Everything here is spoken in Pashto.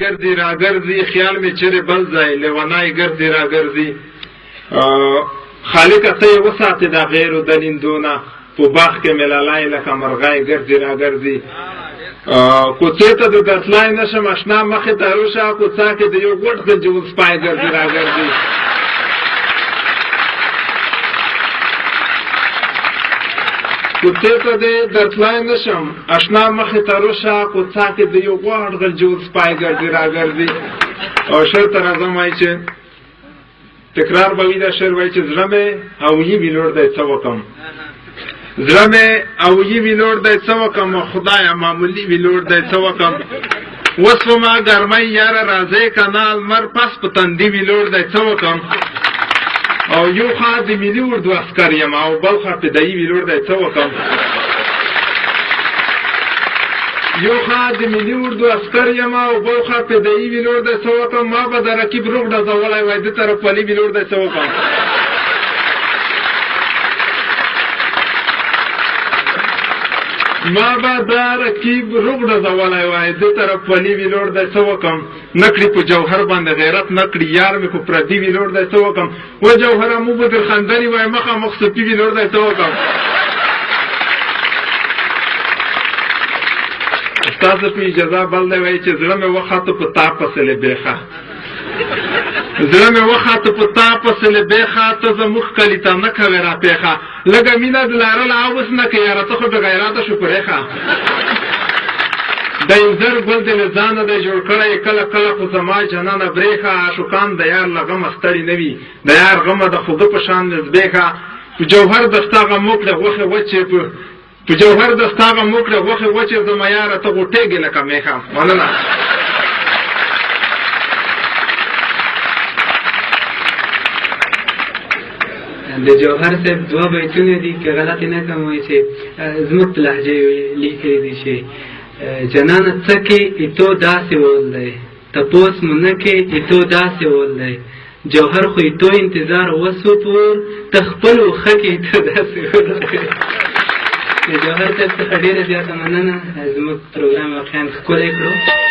گردی را گردی خیال می چر بل ځای لیونای گردی را گردی خالق ته وساته دا غیر دلیندونه په باغ کې ملالای لکه مرغای گردی را گردی کوڅه ته د دتلای نشم آشنا مخې ته روشه کوڅه کې د یو ګډ غنجول سپای گردی را گردی کوڅه ته د دتلای نشم آشنا مخې ته روشه کوڅه کې د یو ګډ غنجول سپای گردی را گردی او شعر ته راځم وایي چې تکرار به وي دا شعر وایي چې زړه مې او یې ویلوړ دی څه وکم زړه مې او یې ویلوړ دی څه وکم خدایه معمولي ویلوړ دی څه وکم وسومه ګرمۍ یاره راځئ که نه لمر پس په تندي ویلوړ دی څه وکم او یو خوا د ملي اردو عسکر یم او بل خوا فدایي ویلوړ دی څه وکم یو خوا د ملي اردو عسکر یم او بل خوا فدایي ویلوړ دی څه وکم ما به د رقیب روغ ډزولی وای ده طرف ولي ویلوړ دی څه وکم ما به دا رقیب روغ ډزولی وای ده طرف ولي ویلوړ دی څه وکم نکړي په جوهر باندې غیرت نکړي یار مې په پردي ویلوړ دی څه وکم و جوهره مو به در خندلي وای مخامخ سپي ویلوړ دی څه وکم استاد په اجازه بل دی وایي چې زړه مې وخاته په تا پسې لبېخه زړه مې وخاته په تا پسې لبېخه ته زموږ کلي ته نه کوې راپېښه لږه مینه د لرله اوس نه کوې یاره ته خو بېغیرته شو پرېښه د انځر ګل دې له ځانه دی جوړ کړی کله کله خو زما جنانه برېښه عاشقان د یار له غمه ستړي نه وي د یار غمه د خوده په شان نزبېښه په جوهر د ستا غم وکړه غوښې وچې په جوهر د ستا غم وکړه غوښې وچې زما یاره ته غوټېږې لکه میښه مننه د جوهر صاحب دوه بیتونه دي که غلطې نه کوم وایي چې زموږ په لهجه لیکلي دي چې جنانه څه کې ایتو داسې ول دی تپوس مو نه کې ایتو داسې ول دی جوهر خو ایتو انتظار وسو پور ته خپل وښه کې ایتو داسې ول دی د جوهر صاحب څخه ډېره زیاته مننه زموږ پروګرام واقعا ښکلی کړو